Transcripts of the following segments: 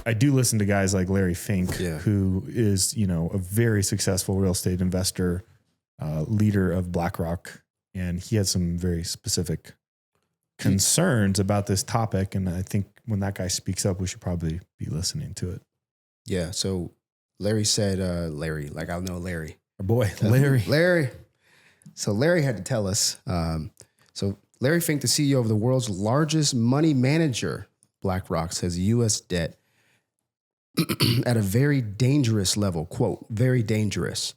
I do listen to guys like Larry Fink, Yeah. who is, a very successful real estate investor, leader of BlackRock. And he had some very specific concerns about this topic. And I think when that guy speaks up, we should probably be listening to it. Yeah. So Larry said, Larry, like I know Larry. Our boy, Larry. Larry. So Larry had to tell us. So Larry Fink, the CEO of the world's largest money manager, BlackRock, says U.S. debt at a very dangerous level, quote, very dangerous.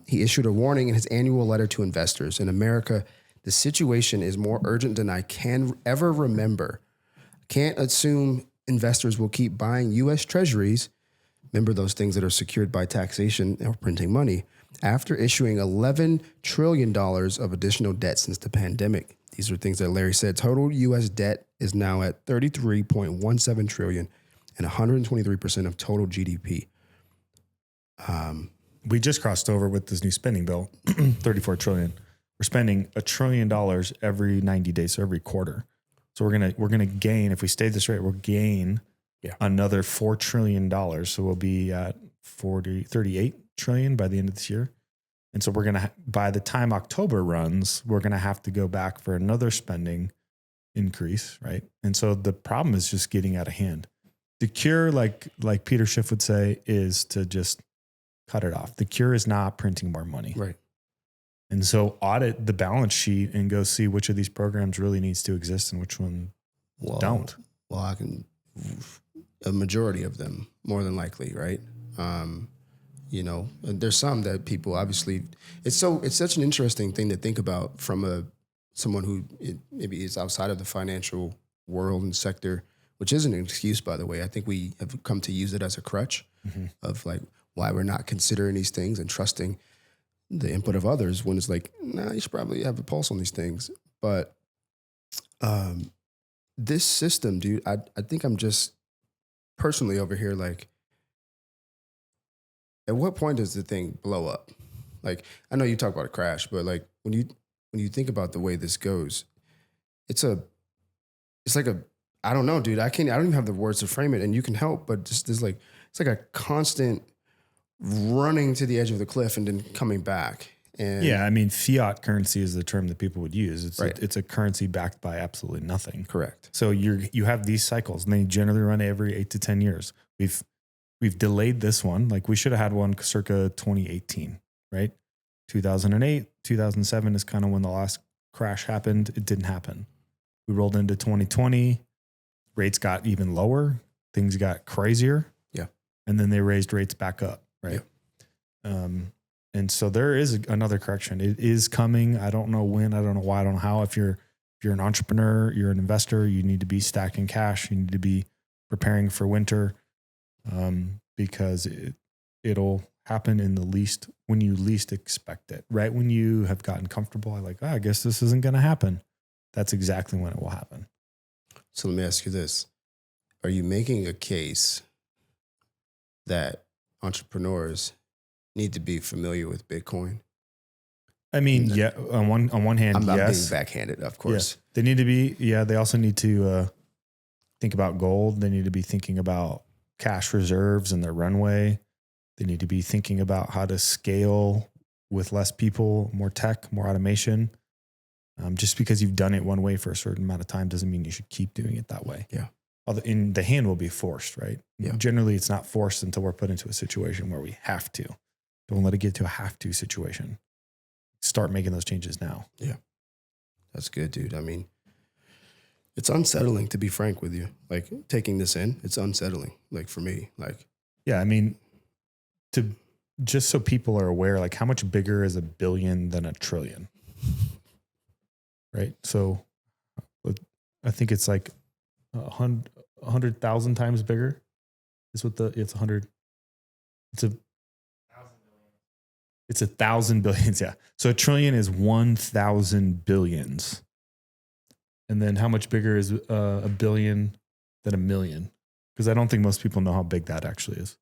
He issued a warning in his annual letter to investors. In America, the situation is more urgent than I can ever remember. Can't assume investors will keep buying U.S. treasuries. Remember those things that are secured by taxation or printing money after issuing $11 trillion of additional debt since the pandemic. These are things that Larry said. Total U.S. debt is now at $33.17 trillion and 123% of total GDP. We just crossed over with this new spending bill, $34 trillion. We're spending $1 trillion every 90 days, so every quarter. So we're gonna gain, if we stay this rate, we'll gain another $4 trillion. So we'll be at 38 trillion by the end of this year. And so we're gonna, by the time October runs, we're gonna have to go back for another spending increase, right? And so the problem is just getting out of hand. The cure, like Peter Schiff would say, is to just cut it off. The cure is not printing more money. Right. And so audit the balance sheet and go see which of these programs really needs to exist and which one don't. Well, a majority of them, more than likely, right? There's some that people obviously, it's such an interesting thing to think about from someone who maybe is outside of the financial world and sector, which isn't an excuse, by the way. I think we have come to use it as a crutch of like why we're not considering these things and trusting the input of others when it's like, nah, you should probably have a pulse on these things. But this system, dude, I think I'm just personally over here like, at what point does the thing blow up? Like, I know you talk about a crash, but like when you think about the way this goes, it's like I don't know, dude. I don't even have the words to frame it, and you can help, but just it's like a constant running to the edge of the cliff and then coming back. And yeah, I mean, fiat currency is the term that people would use. It's right. It's a currency backed by absolutely nothing. Correct. So you have these cycles, and they generally run every 8 to 10 years. We've delayed this one. Like we should have had one circa 2018, right? 2008, 2007 is kind of when the last crash happened. It didn't happen. We rolled into 2020. Rates got even lower. Things got crazier. Yeah. And then they raised rates back up, right? Yeah. And so there is another correction. It is coming. I don't know when. I don't know why. I don't know how. If you're an entrepreneur, you're an investor, you need to be stacking cash. You need to be preparing for winter because it'll happen when you least expect it. Right when you have gotten comfortable, I guess this isn't going to happen. That's exactly when it will happen. So let me ask you this. Are you making a case that entrepreneurs need to be familiar with Bitcoin? I mean, yeah, on one hand, I'm yes. being backhanded, of course. Yeah. They need to be, they also need to think about gold. They need to be thinking about cash reserves and their runway. They need to be thinking about how to scale with less people, more tech, more automation. Just because you've done it one way for a certain amount of time doesn't mean you should keep doing it that way. Yeah. In the hand will be forced, right? Yeah. Generally, it's not forced until we're put into a situation where we have to. Don't let it get to a have to situation. Start making those changes now. Yeah. That's good, dude. I mean, it's unsettling, to be frank with you. Like taking this in, it's unsettling. Like for me, like. Yeah. I mean, just so people are aware, like how much bigger is 1 billion than 1 trillion? Right. So I think it's like 100,000 times bigger is what it's 100. It's 1,000 billions. Yeah. So 1 trillion is 1,000 billions. And then how much bigger is 1 billion than 1 million? Because I don't think most people know how big that actually is.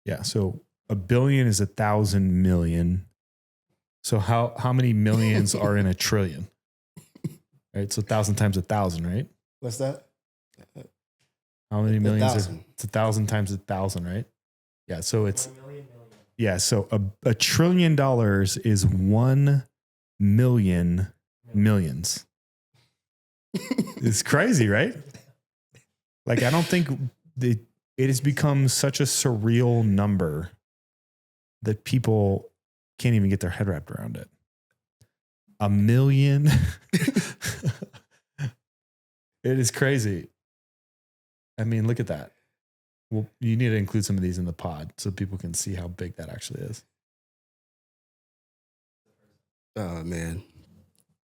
Yeah. So 1 billion is 1,000 million. So how many millions are in 1 trillion? Right. So 1,000 times 1,000, right? What's that? How many millions? 1,000. It's 1,000 times 1,000, right? Yeah. So it's, yeah. So a $1 trillion is 1 million millions. It's crazy, right? Like, I don't think it has become such a surreal number that people can't even get their head wrapped around it. 1 million. It is crazy. I mean, look at that. Well, you need to include some of these in the pod so people can see how big that actually is. Oh, man.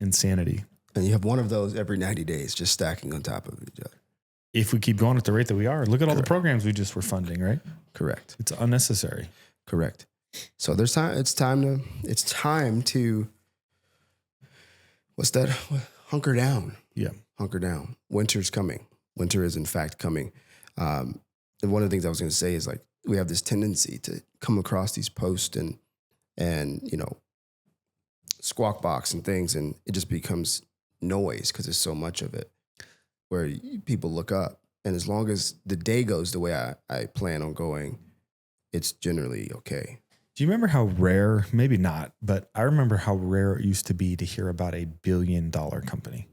Insanity. And you have one of those every 90 days, just stacking on top of each other. If we keep going at the rate that we are, look at all the Correct. programs we just were funding, right? Correct. It's unnecessary. Correct. So there's time. It's time to, what's that? Hunker down. Yeah. Hunker down. Winter's coming. Winter is in fact coming. And one of the things I was going to say is like, we have this tendency to come across these posts and, squawk box and things. And it just becomes noise because there's so much of it where people look up. And as long as the day goes the way I plan on going, it's generally okay. Do you remember how rare, maybe not, but I remember how rare it used to be to hear about a $1 billion company?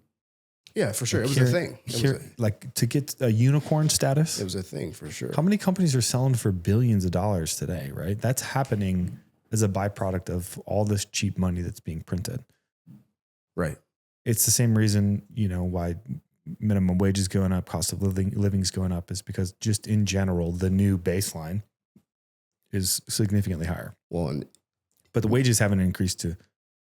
Yeah, for sure. Like It was a thing. Like to get a unicorn status. It was a thing for sure. How many companies are selling for billions of dollars today, right? That's happening as a byproduct of all this cheap money that's being printed. Right. It's the same reason, why minimum wage is going up, cost of living is going up, is because just in general, the new baseline is significantly higher. Well, but the wages haven't increased to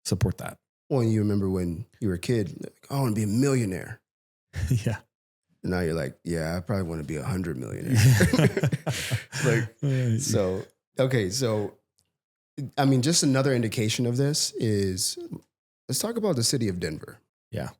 support that. Well, and you remember when you were a kid, like, I want to be a millionaire. Yeah. And now you're like, yeah, I probably want to be 100 millionaire. So, I mean, just another indication of this is, let's talk about the city of Denver. Yeah.